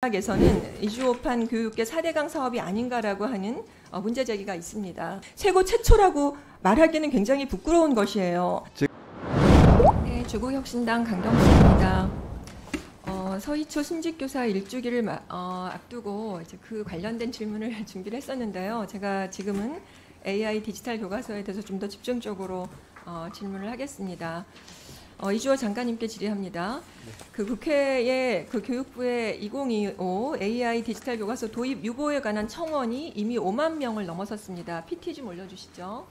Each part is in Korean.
대학에서는 이주호판 교육계 4대강 사업이 아닌가라고 하는 문제 제기가 있습니다. 세고 최초라고 말하기는 굉장히 부끄러운 것이에요. 네, 조국혁신당 강경수입니다. 서희초 신직교사 일주기를 앞두고 이제 그 관련된 질문을 준비를 했었는데요. 제가 지금은 AI 디지털 교과서에 대해서 좀 더 집중적으로 질문을 하겠습니다. 이주호 장관님께 질의합니다. 그 국회의 그 교육부의 2025 AI 디지털 교과서 도입 유보에 관한 청원이 이미 5만 명을 넘어섰습니다. PT 좀 올려주시죠.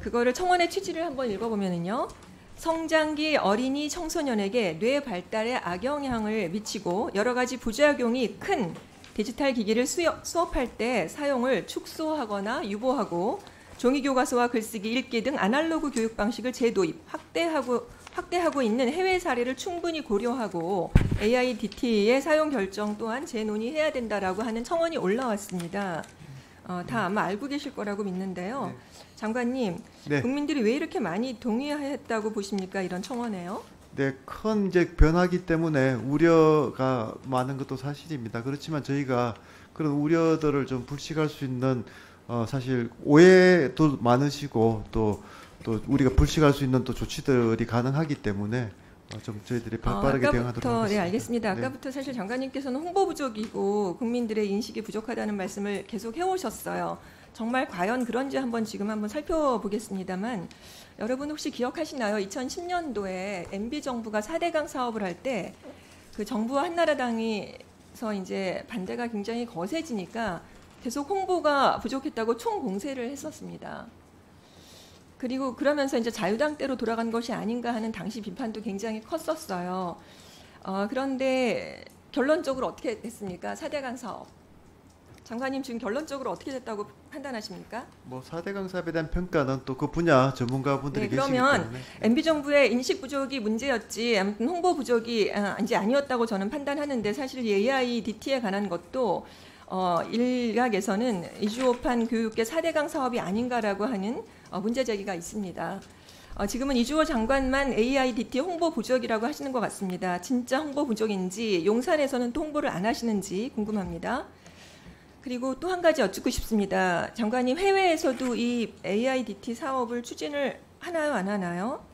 그거를 청원의 취지를 한번 읽어보면은요. 성장기 어린이 청소년에게 뇌 발달에 악영향을 미치고 여러 가지 부작용이 큰 디지털 기기를 수업할 때 사용을 축소하거나 유보하고 종이교과서와 글쓰기, 읽기 등 아날로그 교육 방식을 재도입, 확대하고 있는 해외 사례를 충분히 고려하고 AIDT의 사용 결정 또한 재논의해야 된다라고 하는 청원이 올라왔습니다. 다 아마 알고 계실 거라고 믿는데요. 네. 장관님, 네. 국민들이 왜 이렇게 많이 동의했다고 보십니까? 이런 청원에요? 네, 큰 이제 변화기 때문에 우려가 많은 것도 사실입니다. 그렇지만 저희가 그런 우려들을 좀 불식할 수 있는 사실 오해도 많으시고 또 우리가 불식할 수 있는 또 조치들이 가능하기 때문에 좀 저희들이 발빠르게 대응하도록 하겠습니다. 네, 알겠습니다. 네. 아까부터 사실 장관님께서는 홍보 부족이고 국민들의 인식이 부족하다는 말씀을 계속 해오셨어요. 정말 과연 그런지 지금 한번 살펴보겠습니다만 여러분 혹시 기억하시나요? 2010년도에 MB 정부가 4대강 사업을 할 때 그 정부와 한나라당에서 이제 반대가 굉장히 거세지니까 계속 홍보가 부족했다고 총공세를 했었습니다. 그리고 그러면서 이제 자유당 때로 돌아간 것이 아닌가 하는 당시 비판도 굉장히 컸었어요. 그런데 결론적으로 어떻게 됐습니까? 4대강 사업. 장관님 지금 결론적으로 어떻게 됐다고 판단하십니까? 뭐 4대강 사업에 대한 평가는 또 그 분야 전문가분들이 계시기 때문에. 그러면 MB 정부의 인식 부족이 문제였지 아무튼 홍보 부족이 이제 아니었다고 저는 판단하는데 사실 AIDT에 관한 것도 일각에서는 이주호판 교육계 4대강 사업이 아닌가라고 하는 문제 제기가 있습니다. 지금은 이주호 장관만 AIDT 홍보 부족이라고 하시는 것 같습니다. 진짜 홍보 부족인지 용산에서는 또 홍보를 안 하시는지 궁금합니다. 그리고 또 한 가지 여쭙고 싶습니다. 장관님, 해외에서도 이 AIDT 사업을 추진을 하나요, 안 하나요?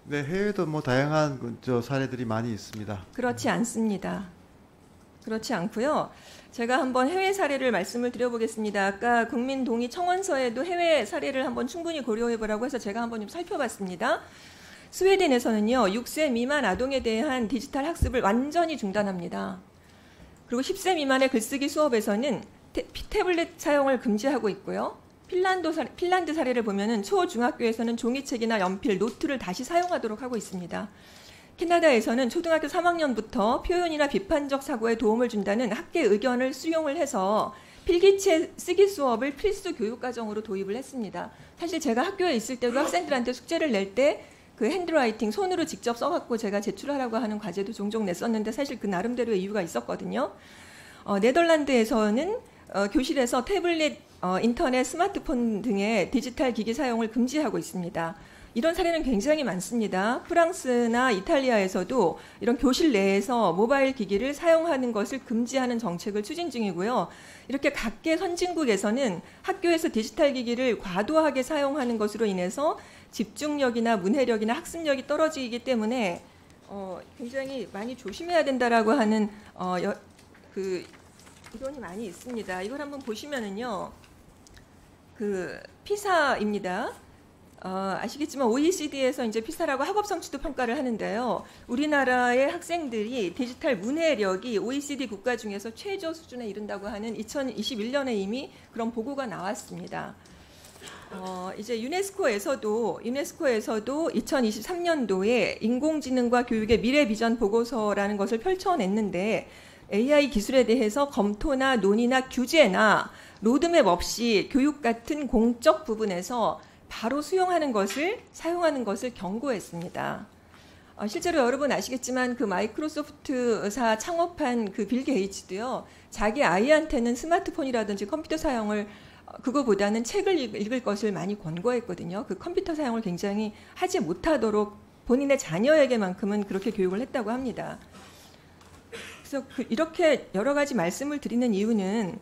네, 해외도 뭐 다양한 사례들이 많이 있습니다. 그렇지 않습니다. 그렇지 않고요. 제가 한번 해외 사례를 말씀을 드려보겠습니다. 아까 국민동의 청원서에도 해외 사례를 한번 충분히 고려해보라고 해서 제가 한번 좀 살펴봤습니다. 스웨덴에서는요, 6세 미만 아동에 대한 디지털 학습을 완전히 중단합니다. 그리고 10세 미만의 글쓰기 수업에서는 태블릿 사용을 금지하고 있고요. 핀란드 사례를 보면은 초중학교에서는 종이책이나 연필, 노트를 다시 사용하도록 하고 있습니다. 캐나다에서는 초등학교 3학년부터 표현이나 비판적 사고에 도움을 준다는 학계 의견을 수용을 해서 필기체 쓰기 수업을 필수 교육과정으로 도입을 했습니다. 사실 제가 학교에 있을 때도 학생들한테 숙제를 낼 때 그 핸드라이팅 손으로 직접 써갖고 제가 제출하라고 하는 과제도 종종 냈었는데 사실 그 나름대로의 이유가 있었거든요. 네덜란드에서는 교실에서 태블릿, 인터넷, 스마트폰 등의 디지털 기기 사용을 금지하고 있습니다. 이런 사례는 굉장히 많습니다. 프랑스나 이탈리아에서도 이런 교실 내에서 모바일 기기를 사용하는 것을 금지하는 정책을 추진 중이고요. 이렇게 각계 선진국에서는 학교에서 디지털 기기를 과도하게 사용하는 것으로 인해서 집중력이나 문해력이나 학습력이 떨어지기 때문에 굉장히 많이 조심해야 된다라고 하는 그 이론이 많이 있습니다. 이걸 한번 보시면은요, 그 피사입니다. 아시겠지만 OECD에서 이제 피사라고 학업 성취도 평가를 하는데요. 우리나라의 학생들이 디지털 문해력이 OECD 국가 중에서 최저 수준에 이른다고 하는 2021년에 이미 그런 보고가 나왔습니다. 이제 유네스코에서도 2023년도에 인공지능과 교육의 미래 비전 보고서라는 것을 펼쳐냈는데 AI 기술에 대해서 검토나 논의나 규제나 로드맵 없이 교육 같은 공적 부분에서 바로 사용하는 것을 경고했습니다. 실제로 여러분 아시겠지만 그 마이크로소프트사 창업한 그 빌 게이츠도요, 자기 아이한테는 스마트폰이라든지 컴퓨터 사용을 그거보다는 책을 읽을 것을 많이 권고했거든요. 그 컴퓨터 사용을 굉장히 하지 못하도록 본인의 자녀에게만큼은 그렇게 교육을 했다고 합니다. 그래서 이렇게 여러 가지 말씀을 드리는 이유는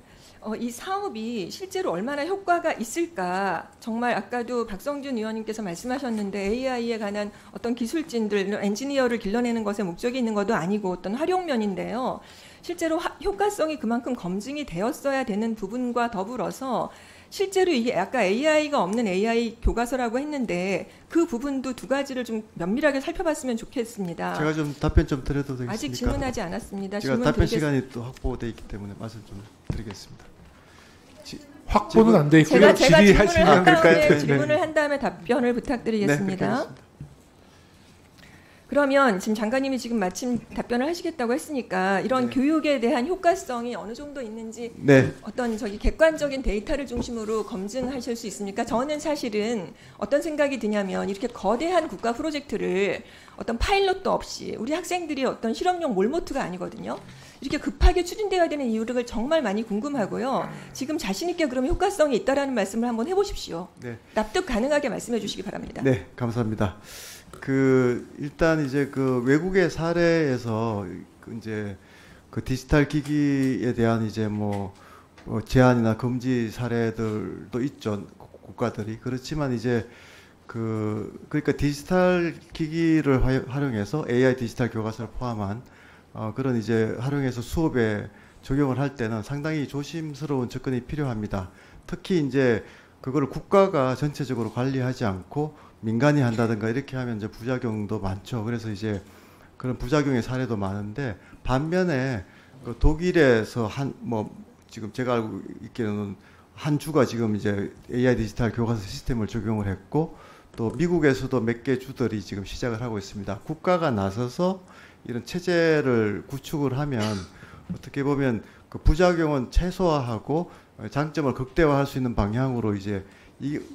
이 사업이 실제로 얼마나 효과가 있을까. 정말 아까도 박성준 의원님께서 말씀하셨는데 AI에 관한 어떤 기술진들, 엔지니어를 길러내는 것에 목적이 있는 것도 아니고 어떤 활용면인데요. 실제로 효과성이 그만큼 검증이 되었어야 되는 부분과 더불어서 실제로 이게 아까 AI가 없는 AI 교과서라고 했는데 그 부분도 두 가지를 좀 면밀하게 살펴봤으면 좋겠습니다. 제가 좀 답변 좀 드려도 되겠습니까? 아직 질문하지 않았습니다. 제가 답변 시간이 또 확보되어 있기 때문에 말씀 좀 드리겠습니다. 확보는 안 돼 있고요. 제가 질의하시면 질문을 한 다음에 답변을 부탁드리겠습니다. 네, 그러면 지금 장관님이 지금 마침 답변을 하시겠다고 했으니까 이런 교육에 대한 효과성이 어느 정도 있는지 어떤 객관적인 데이터를 중심으로 검증하실 수 있습니까? 저는 사실은 어떤 생각이 드냐면 이렇게 거대한 국가 프로젝트를 어떤 파일럿도 없이 우리 학생들이 어떤 실험용 몰모트가 아니거든요. 이렇게 급하게 추진되어야 되는 이유를 정말 많이 궁금하고요. 지금 자신 있게 그러면 효과성이 있다라는 말씀을 한번 해보십시오. 네. 납득 가능하게 말씀해 주시기 바랍니다. 네, 감사합니다. 일단 이제 외국의 사례에서 이제 디지털 기기에 대한 이제 제한이나 금지 사례들도 있죠, 국가들이. 그렇지만 이제 그러니까 디지털 기기를 활용해서 AI 디지털 교과서를 포함한 그런 이제 활용해서 수업에 적용을 할 때는 상당히 조심스러운 접근이 필요합니다. 특히 이제 그거를 국가가 전체적으로 관리하지 않고 민간이 한다든가 이렇게 하면 이제 부작용도 많죠. 그래서 이제 그런 부작용의 사례도 많은데, 반면에 독일에서 지금 제가 알고 있기로는 한 주가 지금 이제 AI 디지털 교과서 시스템을 적용을 했고, 또 미국에서도 몇 개 주들이 지금 시작을 하고 있습니다. 국가가 나서서 이런 체제를 구축을 하면 어떻게 보면 그 부작용은 최소화하고 장점을 극대화할 수 있는 방향으로 이제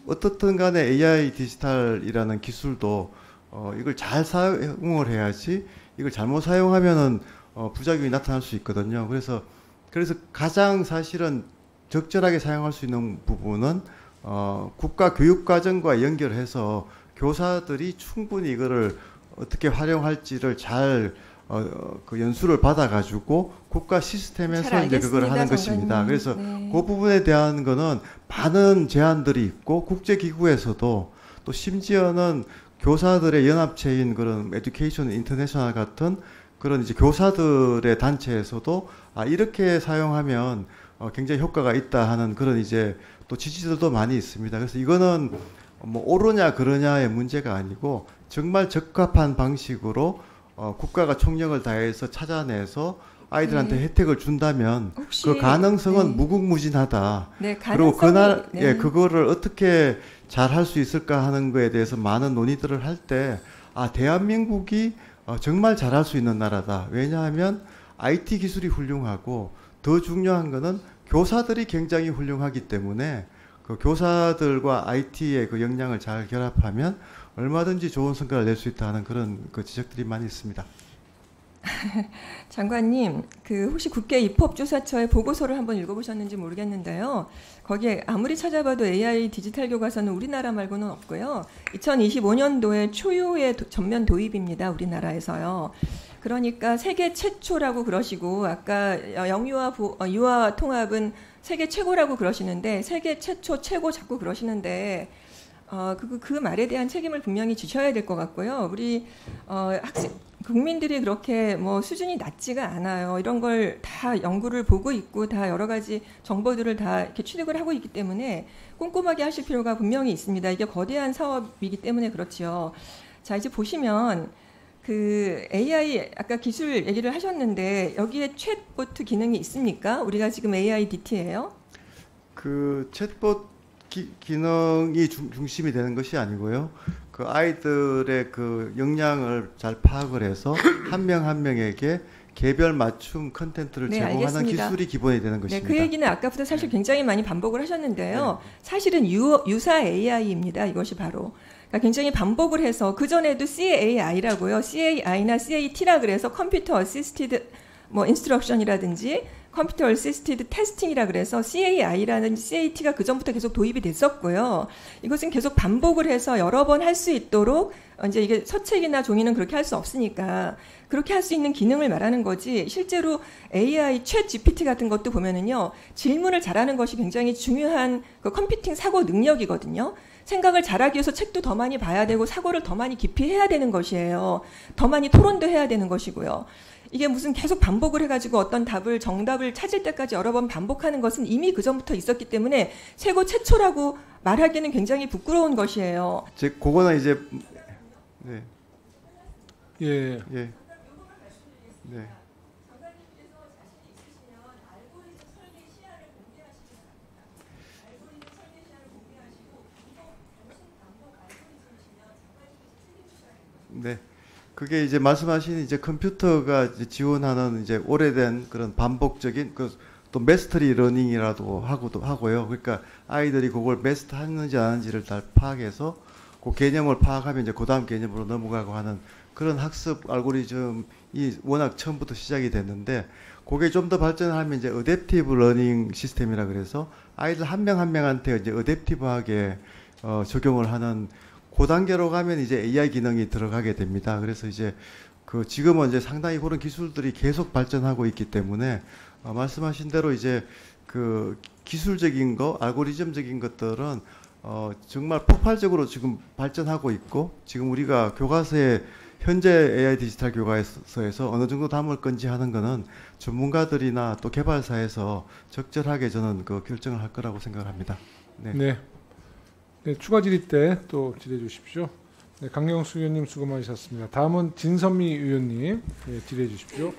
어떻든 간에 AI 디지털이라는 기술도 이걸 잘 사용을 해야지, 이걸 잘못 사용하면은 부작용이 나타날 수 있거든요. 그래서 가장 사실은 적절하게 사용할 수 있는 부분은 국가 교육 과정과 연결해서 교사들이 충분히 이거를 어떻게 활용할지를 잘 연수를 받아가지고 국가 시스템에서 이제 그걸 하는 것입니다. 그래서 그 부분에 대한 거는 많은 제한들이 있고, 국제기구에서도 또 심지어는 교사들의 연합체인 그런 에듀케이션 인터내셔널 같은 그런 이제 교사들의 단체에서도 이렇게 사용하면 굉장히 효과가 있다 하는 그런 이제 또 지지들도 많이 있습니다. 그래서 이거는 옳으냐 그러냐의 문제가 아니고 정말 적합한 방식으로 국가가 총력을 다해서 찾아내서 아이들한테 혜택을 준다면 그 가능성은 무궁무진하다. 그리고 그거를 어떻게 잘 할 수 있을까 하는 거에 대해서 많은 논의들을 할 때 대한민국이 정말 잘할 수 있는 나라다. 왜냐하면 IT 기술이 훌륭하고, 더 중요한 거는 교사들이 굉장히 훌륭하기 때문에 그 교사들과 IT의 그 역량을 잘 결합하면 얼마든지 좋은 성과를 낼 수 있다는 그런 지적들이 많이 있습니다. 장관님, 혹시 국회 입법조사처의 보고서를 한번 읽어보셨는지 모르겠는데요. 거기에 아무리 찾아봐도 AI 디지털 교과서는 우리나라 말고는 없고요. 2025년도에 초유의 전면 도입입니다. 우리나라에서요. 그러니까 세계 최초라고 그러시고, 아까 유아 통합은 세계 최고라고 그러시는데, 세계 최초 최고 자꾸 그러시는데 그 말에 대한 책임을 분명히 지셔야 될 것 같고요. 우리 국민들이 그렇게 수준이 낮지가 않아요. 이런 걸 다 연구를 보고 있고 다 여러 가지 정보들을 다 이렇게 취득을 하고 있기 때문에 꼼꼼하게 하실 필요가 분명히 있습니다. 이게 거대한 사업이기 때문에 그렇지요. 자, 이제 보시면 AI 아까 기술 얘기를 하셨는데 여기에 챗봇 기능이 있습니까? 우리가 지금 AI DT예요. 챗봇 기능이 중심이 되는 것이 아니고요. 그 아이들의 그 역량을 잘 파악을 해서 한 명 한 명에게 개별 맞춤 컨텐츠를 제공하는 알겠습니다. 기술이 기본이 되는 것입니다. 그 얘기는 아까부터 사실 굉장히 많이 반복을 하셨는데요. 사실은 유사 AI입니다. 이것이 바로. 그러니까 굉장히 반복을 해서 그전에도 CAI라고요. CAI나 CAT라 그래서 컴퓨터 어시스티드 뭐 인스트럭션이라든지 컴퓨터 어시스티드 테스팅이라 그래서 CAI라는 CAT가 그 전부터 계속 도입이 됐었고요. 이것은 계속 반복을 해서 여러 번 할 수 있도록 이제 이게 서책이나 종이는 그렇게 할 수 없으니까 그렇게 할 수 있는 기능을 말하는 거지 실제로 AI 챗 GPT 같은 것도 보면은요 질문을 잘하는 것이 굉장히 중요한 그 컴퓨팅 사고 능력이거든요. 생각을 잘하기 위해서 책도 더 많이 봐야 되고 사고를 더 많이 깊이 해야 되는 것이에요. 더 많이 토론도 해야 되는 것이고요. 이게 무슨 계속 반복을 해가지고 어떤 정답을 찾을 때까지 여러 번 반복하는 것은 이미 그 전부터 있었기 때문에 세계 최초라고 말하기는 굉장히 부끄러운 것이에요. 그거는 이제 네. 예. 예. 네. 네. 그게 이제 말씀하신 이제 컴퓨터가 이제 지원하는 이제 오래된 그런 반복적인 또 메스터리 러닝이라도 하고요. 그러니까 아이들이 그걸 메스터하는지 안 하는지를 다 파악해서 그 개념을 파악하면 이제 그 다음 개념으로 넘어가고 하는 그런 학습 알고리즘이 워낙 처음부터 시작이 됐는데 그게 좀 더 발전하면 이제 어댑티브 러닝 시스템이라 그래서 아이들 한 명 한 명한테 이제 어댑티브하게 적용을 하는 그 단계로 가면 이제 AI 기능이 들어가게 됩니다. 그래서 이제 지금은 이제 상당히 그런 기술들이 계속 발전하고 있기 때문에 말씀하신 대로 이제 기술적인 거, 알고리즘적인 것들은 정말 폭발적으로 지금 발전하고 있고 지금 우리가 교과서에 현재 AI 디지털 교과서에서 어느 정도 담을 건지 하는 거는 전문가들이나 또 개발사에서 적절하게 저는 결정을 할 거라고 생각합니다. 네. 네. 네, 추가 질의 때 또 질의해 주십시오. 네, 강경수 의원님 수고 많으셨습니다. 다음은 진선미 의원님 질의해 주십시오.